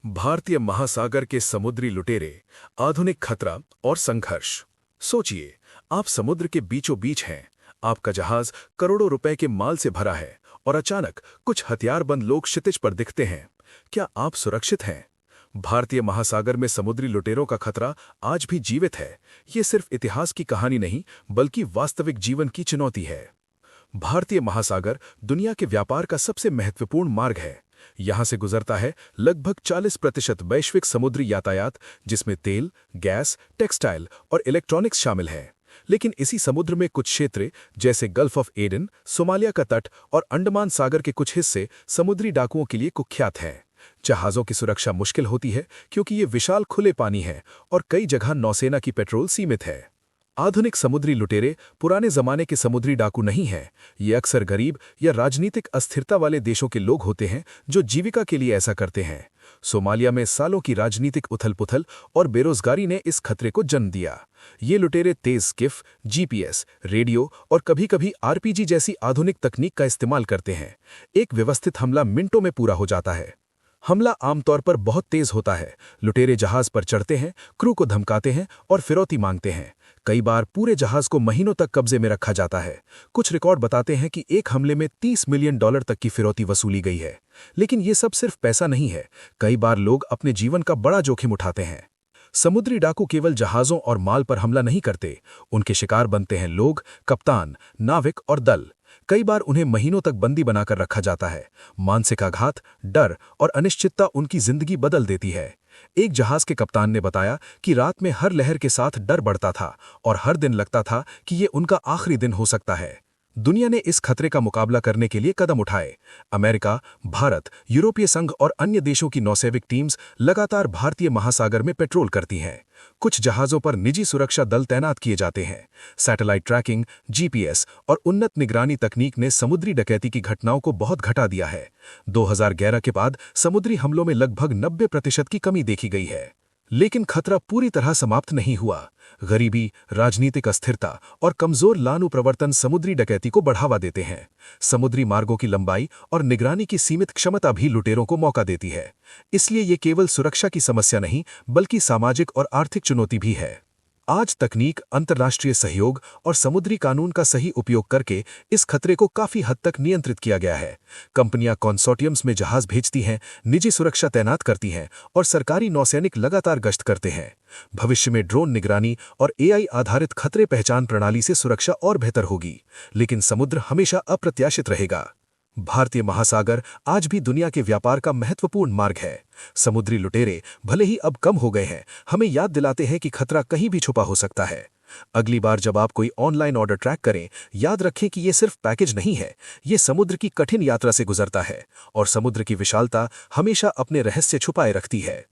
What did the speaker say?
भारतीय महासागर के समुद्री लुटेरे, आधुनिक खतरा और संघर्ष। सोचिए, आप समुद्र के बीचों बीच हैं, आपका जहाज करोड़ों रुपए के माल से भरा है और अचानक कुछ हथियारबंद लोग क्षितिज पर दिखते हैं। क्या आप सुरक्षित हैं? भारतीय महासागर में समुद्री लुटेरों का खतरा आज भी जीवित है। ये सिर्फ इतिहास की कहानी नहीं, बल्कि वास्तविक जीवन की चुनौती है। भारतीय महासागर दुनिया के व्यापार का सबसे महत्वपूर्ण मार्ग है। यहां से गुजरता है लगभग 40% वैश्विक समुद्री यातायात, जिसमें तेल, गैस, टेक्सटाइल और इलेक्ट्रॉनिक्स शामिल हैं। लेकिन इसी समुद्र में कुछ क्षेत्र, जैसे गल्फ ऑफ एडन, सोमालिया का तट और अंडमान सागर के कुछ हिस्से समुद्री डाकुओं के लिए कुख्यात हैं। जहाज़ों की सुरक्षा मुश्किल होती है क्योंकि ये विशाल खुले पानी है और कई जगह नौसेना की पेट्रोल सीमित है। आधुनिक समुद्री लुटेरे पुराने जमाने के समुद्री डाकू नहीं हैं। ये अक्सर गरीब या राजनीतिक अस्थिरता वाले देशों के लोग होते हैं जो जीविका के लिए ऐसा करते हैं। सोमालिया में सालों की राजनीतिक उथल-पुथल और बेरोजगारी ने इस खतरे को जन्म दिया। ये लुटेरे तेज स्किफ, जीपीएस, रेडियो और कभी-कभी आरपीजी जैसी आधुनिक तकनीक का इस्तेमाल करते हैं। एक व्यवस्थित हमला मिनटों में पूरा हो जाता है। हमला आमतौर पर बहुत तेज होता है। लुटेरे जहाज पर चढ़ते हैं, क्रू को धमकाते हैं और फिरौती मांगते हैं। कई बार पूरे जहाज को महीनों तक कब्जे में रखा जाता है। कुछ रिकॉर्ड बताते हैं कि एक हमले में $30 मिलियन तक की फिरौती वसूली गई है। लेकिन ये सब सिर्फ पैसा नहीं है। कई बार लोग अपने जीवन का बड़ा जोखिम उठाते हैं। समुद्री डाकू केवल जहाज़ों और माल पर हमला नहीं करते, उनके शिकार बनते हैं लोग, कप्तान, नाविक और दल। कई बार उन्हें महीनों तक बंदी बनाकर रखा जाता है। मानसिक आघात, डर और अनिश्चितता उनकी जिंदगी बदल देती है। एक जहाज के कप्तान ने बताया कि रात में हर लहर के साथ डर बढ़ता था और हर दिन लगता था कि ये उनका आखिरी दिन हो सकता है। दुनिया ने इस खतरे का मुकाबला करने के लिए कदम उठाए। अमेरिका, भारत, यूरोपीय संघ और अन्य देशों की नौसैनिक टीम्स लगातार भारतीय महासागर में पेट्रोल करती हैं। कुछ जहाज़ों पर निजी सुरक्षा दल तैनात किए जाते हैं। सैटेलाइट ट्रैकिंग, जीपीएस और उन्नत निगरानी तकनीक ने समुद्री डकैती की घटनाओं को बहुत घटा दिया है। 2011 के बाद समुद्री हमलों में लगभग 90% की कमी देखी गई है। लेकिन खतरा पूरी तरह समाप्त नहीं हुआ। गरीबी, राजनीतिक अस्थिरता और कमजोर लानुप्रवर्तन समुद्री डकैती को बढ़ावा देते हैं। समुद्री मार्गों की लंबाई और निगरानी की सीमित क्षमता भी लुटेरों को मौका देती है। इसलिए ये केवल सुरक्षा की समस्या नहीं, बल्कि सामाजिक और आर्थिक चुनौती भी है। आज तकनीक, अंतर्राष्ट्रीय सहयोग और समुद्री कानून का सही उपयोग करके इस खतरे को काफी हद तक नियंत्रित किया गया है। कंपनियां कंसोर्टियम्स में जहाज भेजती हैं, निजी सुरक्षा तैनात करती हैं और सरकारी नौसैनिक लगातार गश्त करते हैं। भविष्य में ड्रोन निगरानी और एआई आधारित खतरे पहचान प्रणाली से सुरक्षा और बेहतर होगी। लेकिन समुद्र हमेशा अप्रत्याशित रहेगा। भारतीय महासागर आज भी दुनिया के व्यापार का महत्वपूर्ण मार्ग है। समुद्री लुटेरे भले ही अब कम हो गए हैं, हमें याद दिलाते हैं कि खतरा कहीं भी छुपा हो सकता है। अगली बार जब आप कोई ऑनलाइन ऑर्डर ट्रैक करें, याद रखें कि ये सिर्फ पैकेज नहीं है, ये समुद्र की कठिन यात्रा से गुजरता है और समुद्र की विशालता हमेशा अपने रहस्य छुपाए रखती है।